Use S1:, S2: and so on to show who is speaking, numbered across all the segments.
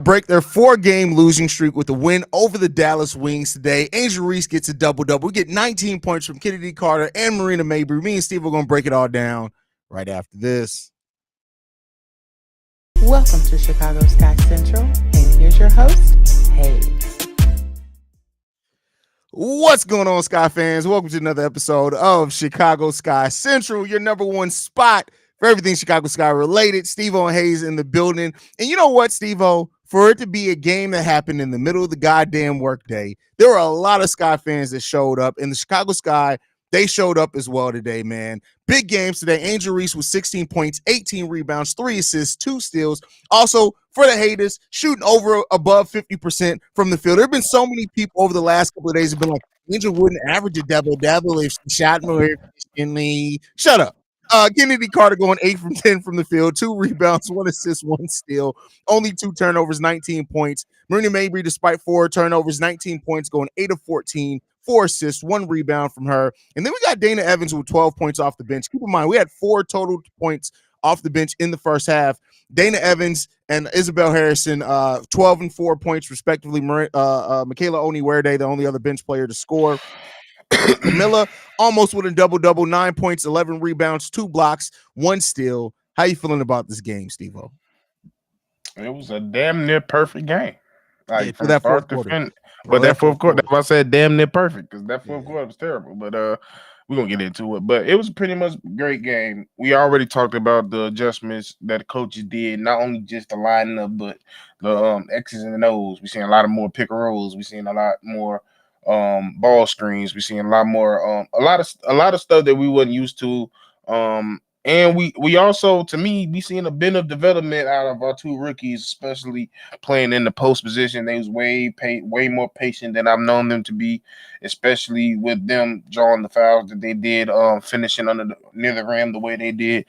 S1: Break their 4-game losing streak with a win over the Dallas Wings today. Angel Reese gets a double-double. We get 19 points from Kennedy Carter and Marina Mabry. Me and Steve are going to break it all down right after this.
S2: Welcome to Chicago Sky Central, and here's your host, Haize.
S1: What's going on, Sky fans? Welcome to another episode of Chicago Sky Central, your number one spot for everything Chicago Sky related. Stevo and Haize in the building. And you know what, Stevo? For it to be a game that happened in the middle of the goddamn workday, there were a lot of Sky fans that showed up. And the Chicago Sky, they showed up as well today, man. Big games today. Angel Reese with 16 points, 18 rebounds, 3 assists, 2 steals. Also, for the haters, shooting above 50% from the field. There have been so many people over the last couple of days have been like, Angel wouldn't average a double-double if she shot more efficiently. Shut up. Kennedy Carter going 8 from 10 from the field, 2 rebounds, 1 assist, 1 steal, only 2 turnovers, 19 points. Marina Mabry, despite 4 turnovers, 19 points, going 8 of 14, 4 assists, 1 rebound from her. And then we got Dana Evans with 12 points off the bench. Keep in mind, we had 4 total points off the bench in the first half. Dana Evans and Isabel Harrison, 12 and 4 points respectively. Michaela Oniwerde, the only other bench player to score. Camilla almost with a double-double, 9 points, 11 rebounds, 2 blocks, 1 steal. How you feeling about this game, Steve-O?
S3: It was a damn near perfect game. Like from
S1: that
S3: start to finish. But that fourth quarter, that's why I said damn near perfect, because that fourth quarter was terrible. But we're gonna get into it. But it was pretty much a great game. We already talked about the adjustments that the coaches did, not only just the lineup, but the X's and O's. We're seeing a lot of more pick and rolls. We're seeing a lot more ball screens. We're seeing a lot more a lot of stuff that we wasn't used to. And we also, to me, we seeing a bit of development out of our 2 rookies, especially playing in the post position. They was way more patient than I've known them to be, especially with them drawing the fouls that they did, finishing near the rim the way they did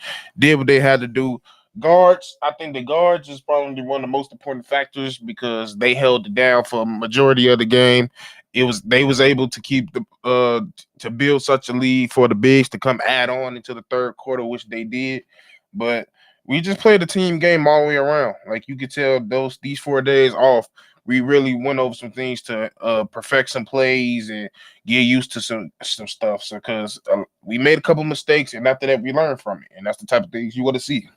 S3: what they had to do. Guards, I think the guards is probably one of the most important factors because they held it down for a majority of the game. They was able to keep the to build such a lead for the bigs to come add on into the third quarter, which they did. But we just played a team game all the way around. Like you could tell, these 4 days off, we really went over some things to perfect some plays and get used to some stuff. So because we made a couple mistakes, and after that we learned from it, and that's the type of things you want to see.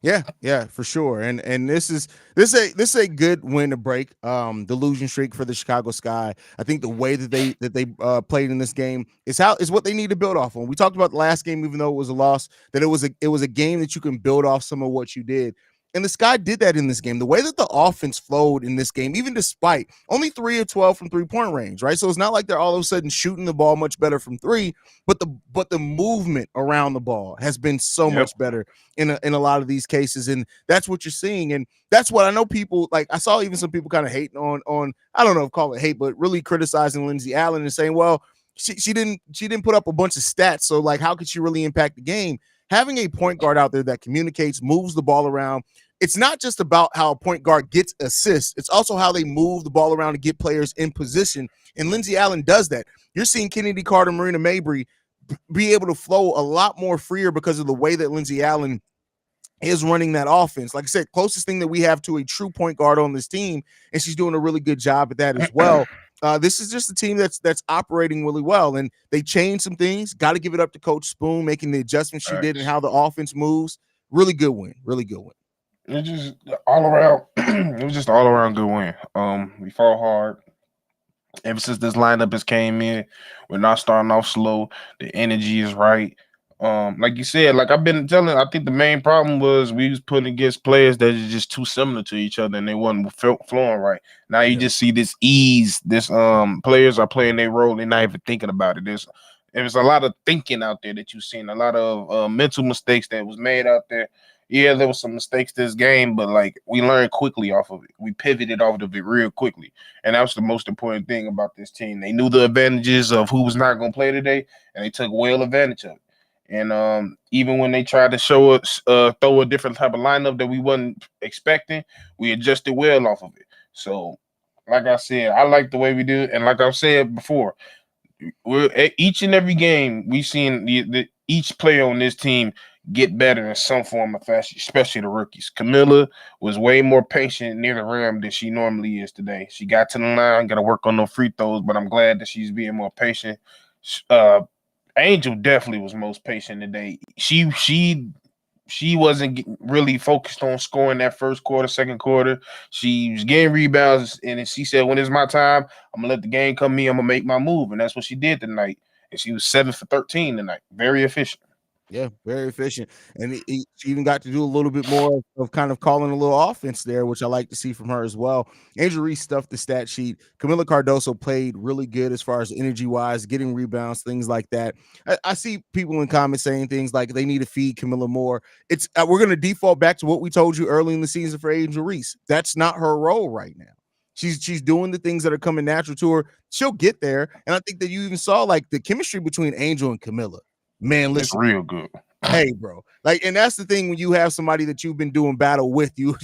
S1: Yeah, for sure. And this is a good win to break the losing streak for the Chicago Sky. I think the way that they played in this game is what they need to build off on. We talked about the last game, even though it was a loss, that it was a game that you can build off some of what you did. And the Sky did that in this game. The way that the offense flowed in this game, even despite only 3 of 12 from 3-point range, right? So it's not like they're all of a sudden shooting the ball much better from 3, but the movement around the ball has been so much better in a lot of these cases, and that's what you're seeing. And that's what I know people like. I saw even some people kind of hating on I don't know if call it hate, but really criticizing Lindsay Allen and saying, well, she didn't put up a bunch of stats, so like how could she really impact the game? Having a point guard out there that communicates, moves the ball around. It's not just about how a point guard gets assists. It's also how they move the ball around to get players in position. And Lindsay Allen does that. You're seeing Kennedy Carter, Marina Mabry be able to flow a lot more freer because of the way that Lindsay Allen is running that offense. Like I said, closest thing that we have to a true point guard on this team, and she's doing a really good job at that as well. This is just a team that's operating really well, and they changed some things. Got to give it up to Coach Spoon making the adjustments she did and how the offense moves. Really good win.
S3: It's just all around. It was just all around good win. We fought hard. Ever since this lineup has came in, we're not starting off slow. The energy is right. Like you said, like I've been telling, I think the main problem was we was putting against players that are just too similar to each other and they wasn't flowing right. Now you just see this ease. This players are playing their role. They're not even thinking about it. There's a lot of thinking out there that you've seen. A lot of mental mistakes that was made out there. Yeah, there was some mistakes this game, but like we learned quickly off of it. We pivoted off of it real quickly, and that was the most important thing about this team. They knew the advantages of who was not going to play today, and they took well advantage of it. And even when they tried to show us, throw a different type of lineup that we wasn't expecting, we adjusted well off of it. So, like I said, I like the way we do, and like I've said before, we're at each and every game we've seen each player on this team get better in some form of fashion, especially the rookies. Camilla was way more patient near the rim than she normally is today. She got to the line, got to work on those free throws, but I'm glad that she's being more patient. Uh, Angel definitely was most patient today. She wasn't really focused on scoring that first quarter, second quarter. She was getting rebounds, and she said, "When it's my time, I'm gonna let the game come to me. I'm gonna make my move," and that's what she did tonight. And she was 7 for 13 tonight, very efficient.
S1: Yeah, very efficient. And she even got to do a little bit more of kind of calling a little offense there, which I like to see from her as well. Angel Reese stuffed the stat sheet. Camila Cardoso played really good as far as energy wise, getting rebounds, things like that. I see people in comments saying things like they need to feed Camilla more. It's we're going to default back to what we told you early in the season for Angel Reese. That's not her role right now. She's doing the things that are coming natural to her. She'll get there. And I think that you even saw like the chemistry between Angel and Camilla. Man,
S3: It's
S1: listen,
S3: real good.
S1: hey, bro. Like, and that's the thing when you have somebody that you've been doing battle with you.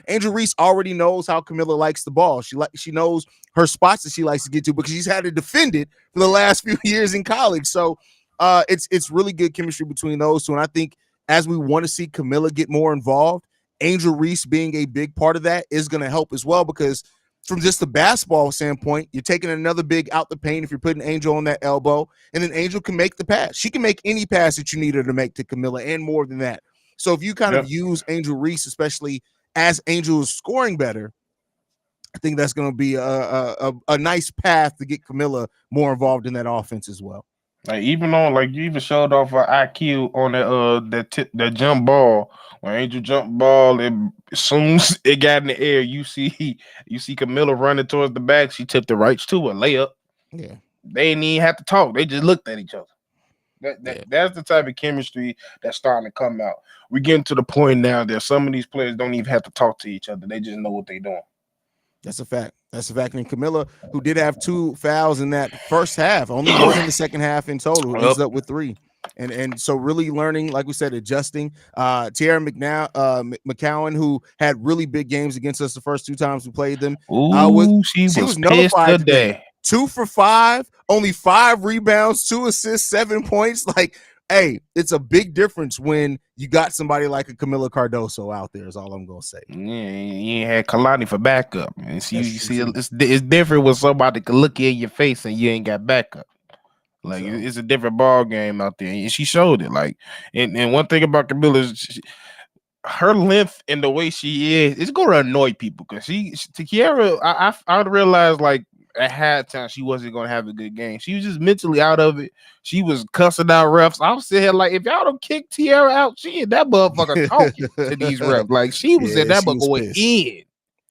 S1: Angel Reese already knows how Camilla likes the ball. She knows her spots that she likes to get to because she's had to defend it for the last few years in college. So it's really good chemistry between those two. And I think as we want to see Camilla get more involved, Angel Reese being a big part of that is going to help as well because from just the basketball standpoint, you're taking another big out the paint if you're putting Angel on that elbow, and then Angel can make the pass. She can make any pass that you need her to make to Camilla and more than that. So if you kind of use Angel Reese, especially as Angel is scoring better, I think that's going to be a nice path to get Camilla more involved in that offense as well.
S3: Like even on like you even showed off her IQ on that jump ball. When Angel jump ball, as soon as it got in the air, you see Camilla running towards the back. She tipped it right to a layup.
S1: Yeah,
S3: they didn't even have to talk. They just looked at each other. That's the type of chemistry that's starting to come out. We're getting to the point now that some of these players don't even have to talk to each other. They just know what they're doing.
S1: That's a fact. That's a fact. And Camilla, who did have 2 fouls in that first half, only one in the second half in total, ends up with 3. And so really learning, like we said, adjusting. Tiara McCowan, who had really big games against us the first 2 times we played them.
S3: She was notified today.
S1: 2 for 5, only 5 rebounds, 2 assists, 7 points. Like, hey, it's a big difference when you got somebody like a Camilla Cardoso out there, is all I'm going to say.
S3: Yeah, you ain't had Kalani for backup. And you see it's different when somebody can look you in your face and you ain't got backup. Like, it's a different ball game out there. And she showed it. Like, and one thing about Camilla is her length and the way she is, it's going to annoy people because Kiara, I realized, like, at halftime, she wasn't going to have a good game. She was just mentally out of it. She was cussing out refs. I was sitting here like, if y'all don't kick Tiara out, she and that motherfucker talking to these refs. Like, she was in that motherfucker going in.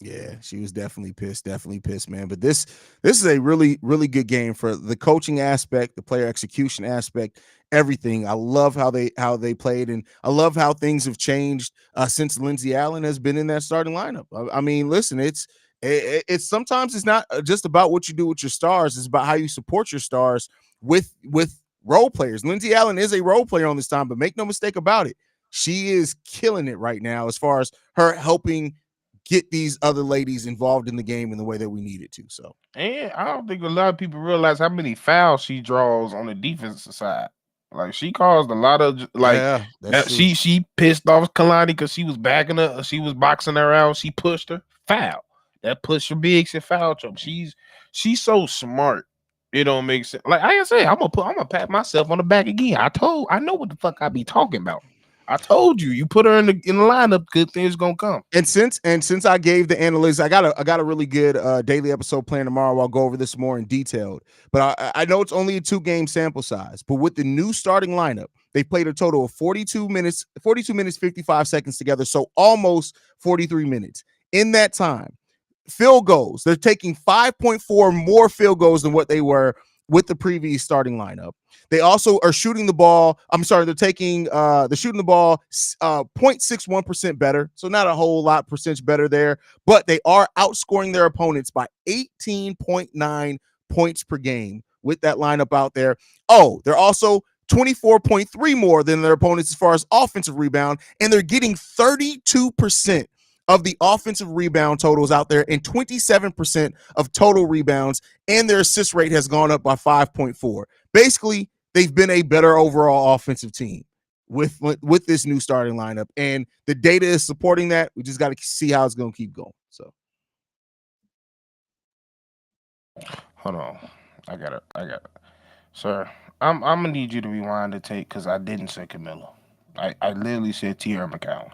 S1: Yeah, she was definitely pissed, man. But this is a really, really good game for the coaching aspect, the player execution aspect, everything. I love how they played, and I love how things have changed since Lindsey Allen has been in that starting lineup. I mean, listen, it's sometimes it's not just about what you do with your stars; it's about how you support your stars with role players. Lindsey Allen is a role player on this time, but make no mistake about it, she is killing it right now as far as her helping get these other ladies involved in the game in the way that we needed to. So,
S3: and I don't think a lot of people realize how many fouls she draws on the defensive side. Like, she caused a lot of she pissed off Kalani because she was backing her, she was boxing her out, she pushed her, foul. That push her bigs and foul trouble. She's so smart. It don't make sense. Like I said, I'm gonna pat myself on the back again. I know what the fuck I be talking about. I told you put her in the lineup, good things gonna come.
S1: And since I gave the analytics, I got a really good daily episode planned tomorrow. I'll go over this more in detail. But I know it's only a 2-game sample size. But with the new starting lineup, they played a total of 42 minutes, 55 seconds together. So almost 43 minutes. In that time, field goals, they're taking 5.4 more field goals than what they were with the previous starting lineup. They also are shooting the ball. They're taking they're shooting the ball 0.61% better. So not a whole lot percentage better there, but they are outscoring their opponents by 18.9 points per game with that lineup out there. Oh, they're also 24.3 more than their opponents as far as offensive rebound, and they're getting 32% of the offensive rebound totals out there and 27% of total rebounds, and their assist rate has gone up by 5.4. Basically, they've been a better overall offensive team. with this new starting lineup, and the data is supporting that. We just got to see how it's going to keep going. So,
S3: Hold on, I got it, sir. I'm gonna need you to rewind the tape because I didn't say Camilla. I literally said Tierra McCown.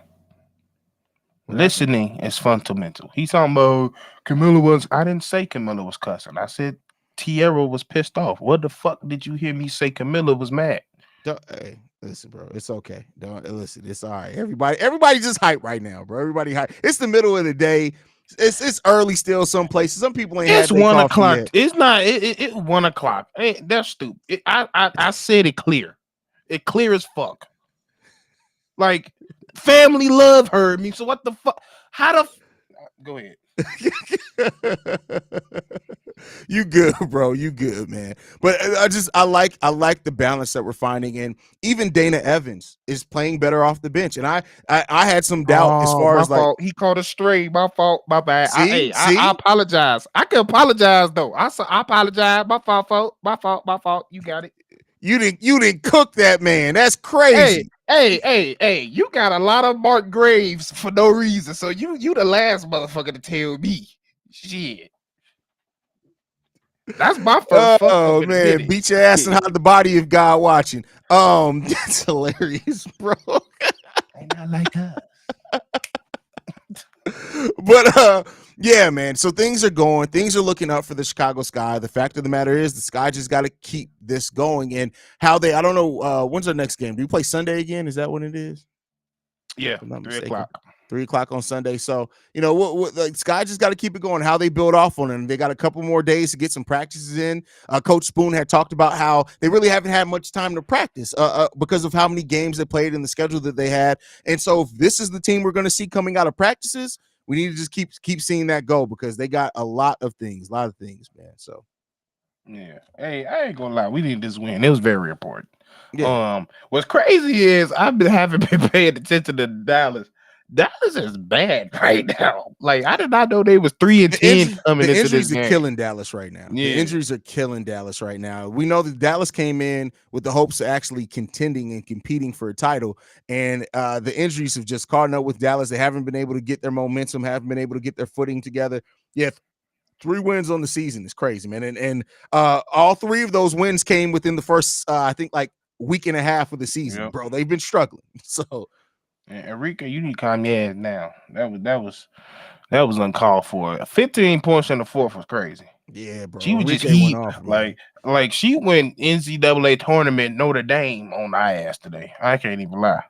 S1: what happened?
S3: Listening is fundamental. He's talking about Camilla was. I didn't say Camilla was cussing. I said Tierra was pissed off. What the fuck did you hear me say? Camilla was mad.
S1: Hey, listen, bro. It's okay. Don't listen. It's all right. Everybody just hype right now, bro. Everybody hype. It's the middle of the day. It's early still. Some places. Some people ain't
S3: It's
S1: had their
S3: one
S1: coffee
S3: o'clock.
S1: yet.
S3: It's not. It 1 o'clock. Hey, that's stupid. I said it clear. It clear as fuck. Like family love heard me. So what the fuck? How the? Go ahead.
S1: You good, bro. You good, man. But I like the balance that we're finding, and even Dana Evans is playing better off the bench. And I had some doubt as
S3: Oh,
S1: far
S3: my
S1: as like,
S3: fault. He called a stray. My fault. My bad.
S1: see,
S3: I apologize. I can apologize though. I apologize. My fault. My fault. My fault. You got it.
S1: you didn't cook that man. That's
S3: Hey,
S1: crazy.
S3: hey. You got a lot of Mark Graves for no reason. So you the last motherfucker to tell me. Shit. That's my first fuck up
S1: Oh
S3: in a
S1: man,
S3: minute.
S1: beat your ass
S3: Shit.
S1: and hide the body of God watching. That's hilarious, bro.
S3: Ain't not like us.
S1: But yeah, man. So things are looking up for the Chicago Sky. The fact of the matter is the Sky just got to keep this going. And how I don't know, when's our next game? Do we play Sunday again? Is that when it is?
S3: Yeah,
S1: If I'm not
S3: 3 o'clock.
S1: 3 o'clock on Sunday. So, what like Sky just got to keep it going. How they build off on it. They got a couple more days to get some practices in. Coach Spoon had talked about how they really haven't had much time to practice because of how many games they played and the schedule that they had. And so, if this is the team we're going to see coming out of practices, we need to just keep seeing that go because they got a lot of things, man. So,
S3: Yeah. Hey, I ain't gonna lie. We need this win. It was very important.
S1: yeah.
S3: What's crazy is haven't been paying attention to Dallas. Dallas is bad right now. Like I did not know they was 3-10 coming
S1: The
S3: into this
S1: injuries are
S3: game.
S1: killing Dallas right now. The
S3: Yeah.
S1: injuries are killing Dallas right now. We know that Dallas came in with the hopes of actually contending and competing for a title, and the injuries have just caught up with Dallas. They haven't been able to get their momentum, haven't been able to get their footing together. Yeah, 3 wins on the season is crazy, man. And all 3 of those wins came within the first, I think, like week and a half of the season,
S3: Yep.
S1: bro. They've been struggling. So.
S3: And Enrique, you need to calm your ass now. That was uncalled for. 15 points in the fourth was crazy.
S1: Yeah, bro.
S3: She was just
S1: Enrique went
S3: heat.
S1: off, man.
S3: Like she went NCAA tournament Notre Dame on our ass today. I can't even lie.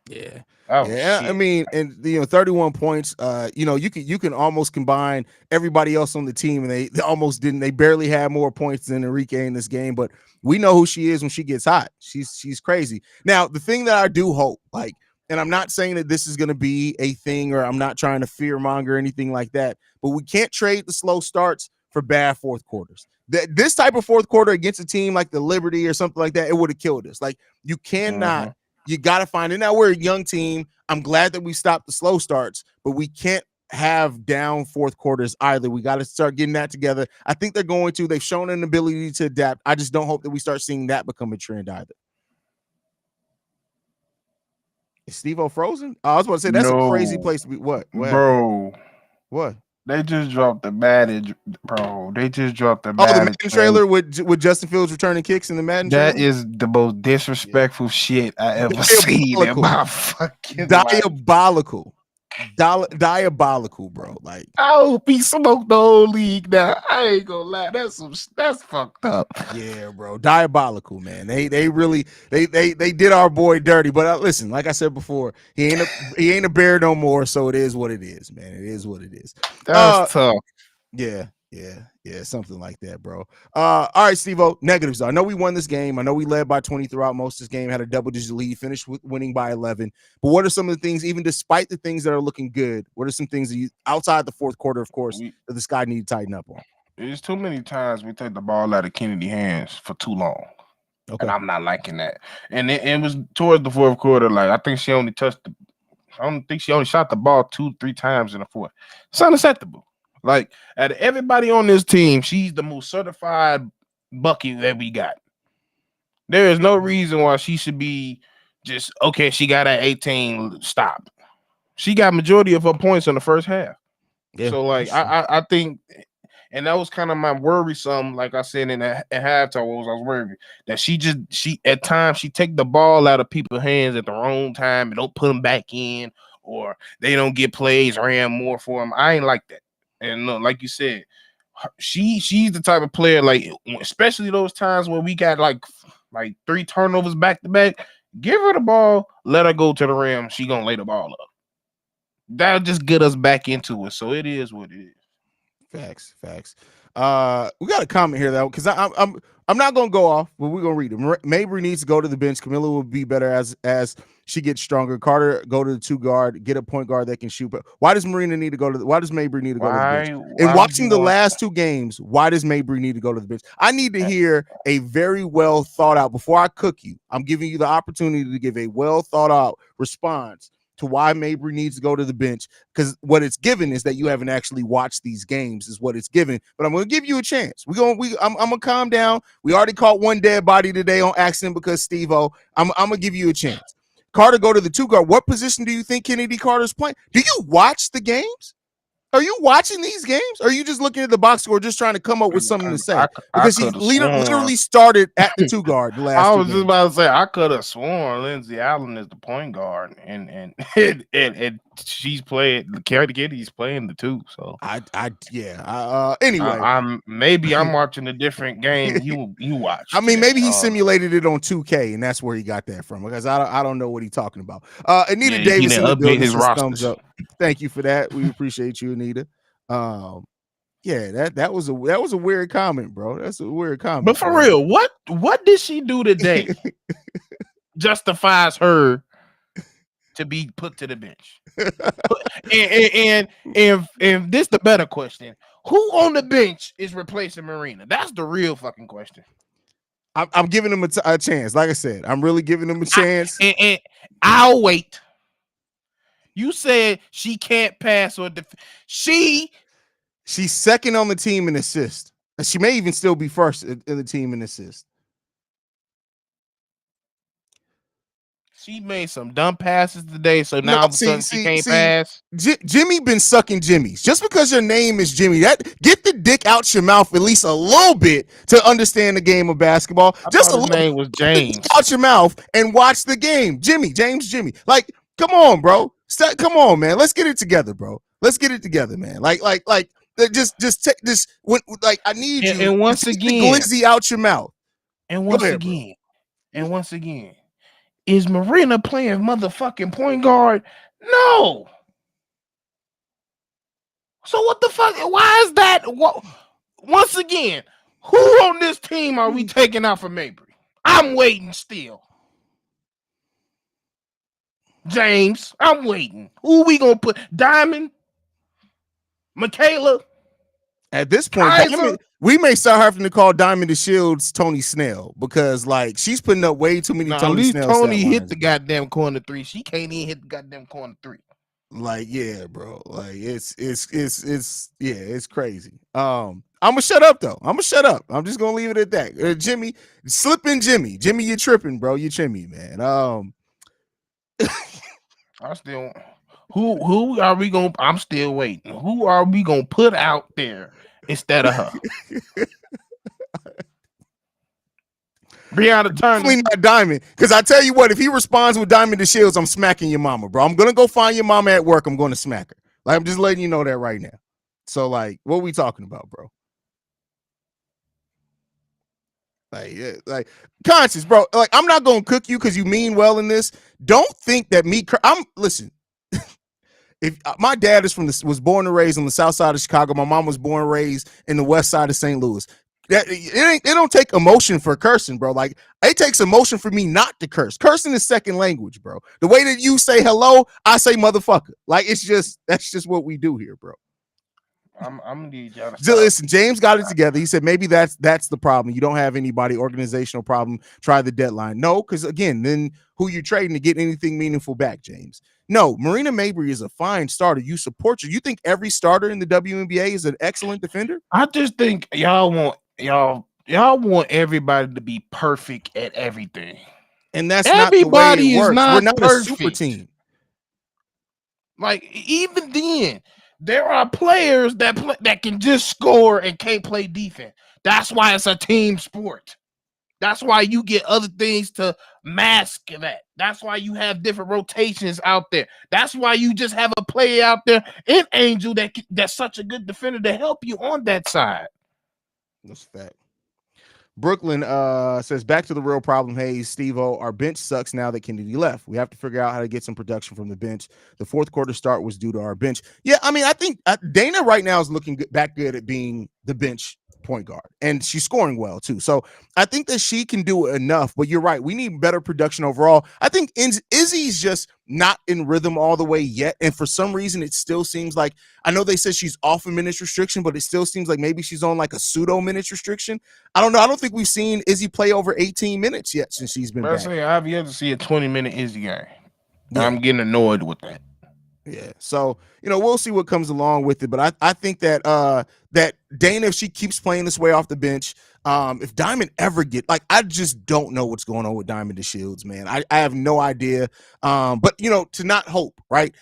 S1: Yeah.
S3: Oh
S1: Yeah, I
S3: shit.
S1: mean, and 31 points. You can almost combine everybody else on the team, and they almost didn't. They barely had more points than Enrique in this game, but we know who she is when she gets hot. She's crazy. Now, the thing that I do hope, like, and I'm not saying that this is going to be a thing, or I'm not trying to fear monger or anything like that, but we can't trade the slow starts for bad fourth quarters. This type of fourth quarter against a team like the Liberty or something like that, it would have killed us. Like, you cannot. You got to find it. Now we're a young team. I'm glad that we stopped the slow starts, but we can't have down fourth quarters either. We got to start getting that together. I think they're going to. They've shown an ability to adapt. I just don't hope that we start seeing that become a trend either. Is Stevo frozen? I was about to say that's a crazy
S3: No,
S1: place to be. What?
S3: bro.
S1: What?
S3: They just dropped the Madden, bro. They just dropped the
S1: Oh, the
S3: Madden
S1: Madden trailer with Justin Fields returning kicks in the Madden
S3: That
S1: trailer?
S3: is the most disrespectful shit I ever seen in
S1: Diabolical.
S3: my fucking life.
S1: Diabolical, bro. Like,
S3: I hope he smoked the whole league now. I ain't gonna lie. That's fucked up.
S1: yeah, bro, diabolical, man. They really they did our boy dirty. But listen, like I said before, he ain't a bear no more. So it is what it is, man. It is what it is.
S3: That's tough.
S1: Yeah, something like that, bro. All right, Stevo, negatives. I know we won this game. I know we led by 20 throughout most of this game, had a double-digit lead, finished winning by 11. But what are some of the things, even despite the things that are looking good, what are some things that you, outside the fourth quarter, of course, that the Sky need to tighten up on?
S3: There's too many times we take the ball out of Kennedy's hands for too long. Okay. And I'm not liking that. And it was towards the fourth quarter. Like, I think she only shot the ball 2-3 times in the fourth. It's unacceptable. Like, out of everybody on this team, she's the most certified bucket that we got. There is no reason why she should be just okay. She got at 18. Stop. She got majority of her points in the first half.
S1: Yeah,
S3: So like I think, and that was kind of my worrisome. Like I said in at halftime, I was worried that she at times she take the ball out of people's hands at the wrong time and don't put them back in, or they don't get plays ran more for them. I ain't like that. And like you said, she's the type of player like, especially those times where we got like 3 turnovers back to back. Give her the ball, let her go to the rim. She gonna lay the ball up. That'll just get us back into it. So it is what it is.
S1: Facts. We got a comment here though, because I'm not gonna go off, but we're gonna read it. Mabry needs to go to the bench. Camilla will be better as she gets stronger. Carter go to the 2 guard, get a point guard that can shoot. But why does Marina need to go to? Why does Mabry need to go to the bench? And watching the last 2 games, why does Mabry need to go to the bench? I need to hear a very well thought out before I cook you. I'm giving you the opportunity to give a well thought out response to why Mabry needs to go to the bench, because what it's given is that you haven't actually watched these games is what it's given. But I'm going to give you a chance. I'm going to calm down. We already caught one dead body today on accident because Stevo. I'm going to give you a chance. Carter go to the 2 guard. What position do you think Kennedy Carter's playing? Do you watch the games? Are you watching these games? Or are you just looking at the box score, just trying to come up with something to say? Because he literally started at the 2 guard the last.
S3: I was just about to say I could have sworn Lindsay Allen is the point guard, and she's playing. Kennedy's playing the 2. So
S1: anyway,
S3: maybe I'm watching a different game. You watch.
S1: I mean, maybe he simulated it on 2K, and that's where he got that from. Because I don't know what he's talking about. Anita Davis in the building, his thumbs up. Thank you for that. We appreciate you, Anita. That was a weird comment, bro. That's a weird comment.
S3: But for real, what did she do today justifies her to be put to the bench? and this the better question: who on the bench is replacing Marina? That's the real fucking question.
S1: I'm giving him a chance. Like I said, I'm really giving him a chance.
S3: And I'll wait. You said she can't pass or she's
S1: second on the team in assist. She may even still be first in the team in assist.
S3: She made some dumb passes today, so now all of a sudden she can't pass.
S1: Jimmy been sucking Jimmys. Just because your name is Jimmy, that get the dick out your mouth at least a little bit to understand the game of basketball. Just a little.
S3: His name was James.
S1: Out your mouth and watch the game, Jimmy. Like, come on, bro. Come on, man. Let's get it together, bro. Let's get it together, man. Like, just take this. Like, I need you.
S3: And once again,
S1: glizzy out your mouth.
S3: And once again. Is Marina playing motherfucking point guard? No. So what the fuck? Why is that? Once again, who on this team are we taking out for Mabry? I'm waiting still. James, I'm waiting. Who we gonna put? Diamond? Michaela?
S1: At this point, we may start having to call Diamond the Shields Tony Snell, because like she's putting up way too many Tony Snell.
S3: Tony hit the goddamn corner 3. She can't even hit the goddamn corner 3.
S1: Like, yeah, bro. Like it's crazy. I'm gonna shut up though. I'm just gonna leave it at that. Jimmy, slipping Jimmy. Jimmy, you're tripping, bro. You're Jimmy, man.
S3: I still. Who are we gonna? I'm still waiting. Who are we gonna put out there instead of her? Brianna Turner.
S1: Definitely not Diamond. Because I tell you what, if he responds with Diamond the Shields, I'm smacking your mama, bro. I'm gonna go find your mama at work. I'm gonna smack her. Like, I'm just letting you know that right now. So, like, what are we talking about, bro? Like conscious, bro. Like, I'm not gonna cook you because you mean well in this. Don't think that listen. If my dad was born and raised on the south side of Chicago, my mom was born and raised in the west side of St. Louis. It don't take emotion for cursing, bro. Like, it takes emotion for me not to curse. Cursing is second language, bro. The way that you say hello, I say motherfucker. Like, that's just what we do here, bro.
S3: I'm gonna need y'all to
S1: listen. James got it together. He said maybe that's the problem. You don't have anybody organizational problem. Try the deadline. No, because again, then who you trading to get anything meaningful back, James? No, Marina Mabry is a fine starter. You support her. You think every starter in the WNBA is an excellent defender?
S3: I just think y'all want everybody to be perfect at everything.
S1: And that's not the way it
S3: Everybody is
S1: works. We're
S3: not
S1: not a super
S3: perfect.
S1: team.
S3: Like even then, there are players that can just score and can't play defense. That's why it's a team sport. That's why you get other things to mask that. That's why you have different rotations out there. That's why you just have a player out there in Angel that's such a good defender to help you on that side.
S1: That's a fact. Brooklyn says, back to the real problem, Haize Stevo. Our bench sucks now that Kennedy left. We have to figure out how to get some production from the bench. The fourth quarter start was due to our bench. Yeah, I mean, I think Dana right now is looking back good at being the bench point guard, and she's scoring well too. So I think that she can do enough, but you're right. We need better production overall. I think Izzy's just not in rhythm all the way yet. And for some reason, it still seems like, I know they said she's off a minutes restriction, but it still seems like maybe she's on like a pseudo minutes restriction. I don't know. I don't think we've seen Izzy play over 18 minutes yet since she's been back.
S3: I've yet to see a 20-minute Izzy game.
S1: Yeah.
S3: I'm getting annoyed with that.
S1: Yeah. So, we'll see what comes along with it. But I think that that Dana, if she keeps playing this way off the bench, if Diamond ever I just don't know what's going on with Diamond DeShields, man. I have no idea. But to not hope, right?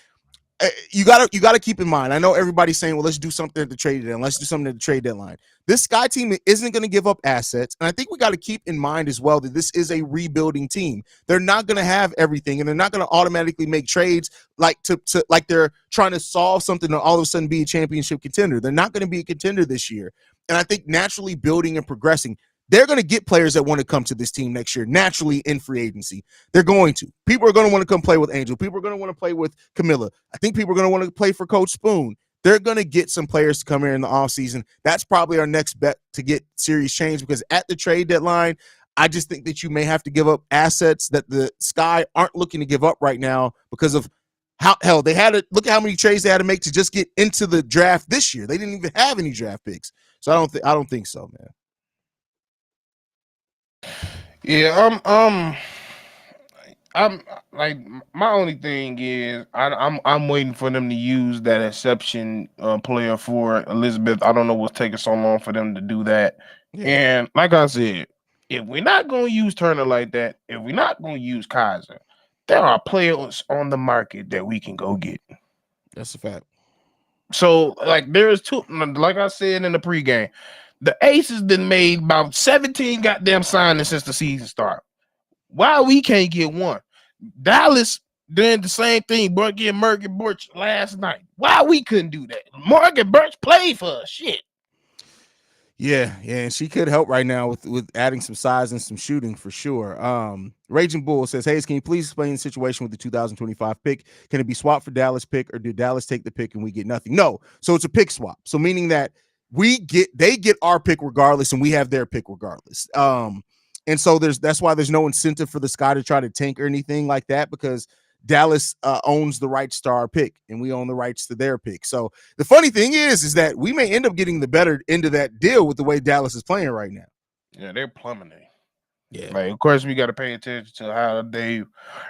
S1: You gotta keep in mind. I know everybody's saying, well, let's do something at the trade deadline. Let's do something at the trade deadline. This Sky team isn't going to give up assets. And I think we got to keep in mind as well that this is a rebuilding team. They're not going to have everything, and they're not going to automatically make trades like they're trying to solve something to all of a sudden be a championship contender. They're not going to be a contender this year. And I think naturally building and progressing, they're going to get players that want to come to this team next year, naturally in free agency. They're going to. People are going to want to come play with Angel. People are going to want to play with Camilla. I think people are going to want to play for Coach Spoon. They're going to get some players to come here in the offseason. That's probably our next bet to get series change, because at the trade deadline, I just think that you may have to give up assets that the Sky aren't looking to give up right now because of how they had to look at how many trades they had to make to just get into the draft this year. They didn't even have any draft picks. So I don't think so, man.
S3: Yeah, I'm like, my only thing is I'm waiting for them to use that exception player for Elizabeth. I don't know what's taking so long for them to do that. Yeah. And like I said, if we're not going to use Turner like that, if we're not going to use Kaiser, there are players on the market that we can go get.
S1: That's a fact.
S3: So like there is two, like I said in the pregame, the Aces done made about 17 goddamn signings since the season started. Why we can't get one? Dallas doing the same thing. Bro, get Morgan Birch last night. Why we couldn't do that? Morgan Birch played for us. Shit.
S1: Yeah, and she could help right now with adding some size and some shooting for sure. Raging Bull says, Haize, can you please explain the situation with the 2025 pick? Can it be swapped for Dallas pick, or did Dallas take the pick and we get nothing? No. So it's a pick swap. So meaning that they get our pick regardless, and we have their pick regardless. And so that's why there's no incentive for the Sky to try to tank or anything like that, because Dallas owns the rights to our pick and we own the rights to their pick. So the funny thing is that we may end up getting the better end of that deal with the way Dallas is playing right now.
S3: Yeah, they're plummeting.
S1: Yeah,
S3: like of course we got to pay attention to how they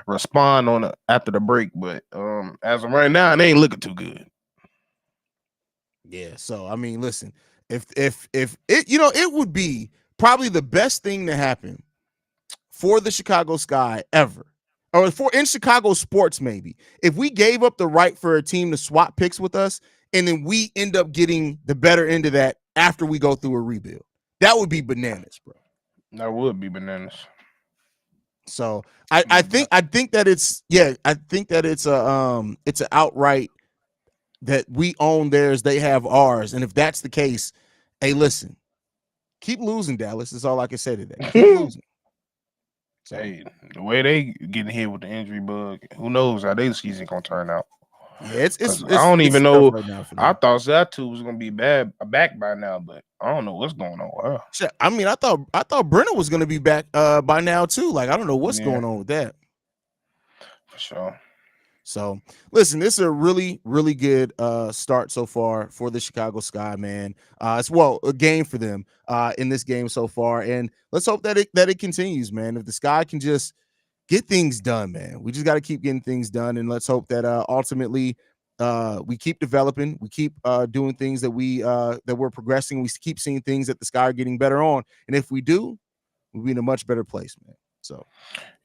S3: respond on after the break, but as of right now, they ain't looking too good.
S1: Yeah, so I mean, listen, if it it would be probably the best thing to happen for the Chicago Sky ever, or in Chicago sports maybe, if we gave up the right for a team to swap picks with us, and then we end up getting the better end of that after we go through a rebuild. That would be bananas, bro.
S3: That would be bananas.
S1: So I think that it's an outright that we own theirs, they have ours. And if that's the case, hey, listen, keep losing, Dallas. That's all I can say to that. Keep losing.
S3: So, hey, the way they getting hit with the injury bug, who knows how their season gonna turn out?
S1: Yeah, it's
S3: I don't even know. Right now I thought Zatu was gonna be back by now, but I don't know what's going on. Wow.
S1: I mean, I thought Brenner was gonna be back by now too. Like, I don't know what's going on with that.
S3: For sure.
S1: So listen, this is a really, really good start so far for the Chicago Sky, man. It's a game for them in this game so far, and let's hope that it continues, man. If the Sky can just get things done, man, we just got to keep getting things done, and let's hope that ultimately we keep developing, we keep doing things that we're progressing, we keep seeing things that the Sky are getting better on, and if we do, we'll be in a much better place, man. So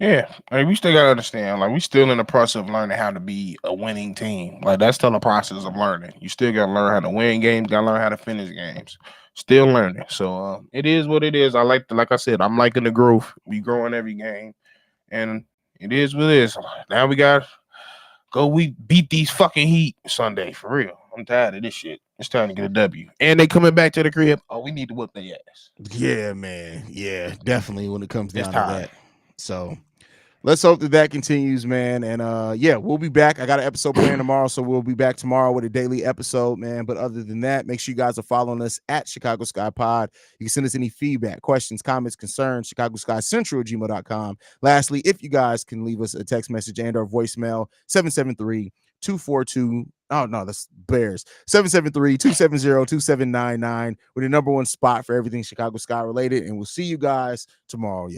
S3: Yeah, like we still gotta understand, like we still in the process of learning how to be a winning team. Like that's still a process of learning. You still gotta learn how to win games, gotta learn how to finish games. Still learning. So it is what it is. Like I said, I'm liking the growth. We growing every game, and it is what it is. Now we got go. We beat these fucking Heat Sunday for real. I'm tired of this shit. It's time to get a W. And they coming back to the crib. Oh, we need to whip their ass.
S1: yeah, man. Yeah, definitely when it comes
S3: It's
S1: down to
S3: time.
S1: that. So let's hope that continues, man. And yeah, we'll be back. I got an episode planned tomorrow, so we'll be back tomorrow with a daily episode, man. But other than that, make sure you guys are following us at Chicago Sky Pod. You can send us any feedback, questions, comments, concerns, Chicago Sky Central at gmail.com. Lastly, if you guys can leave us a text message and or voicemail, 773-242. Oh, no, that's Bears. 773-270-2799. We're the #1 spot for everything Chicago Sky related. And we'll see you guys tomorrow.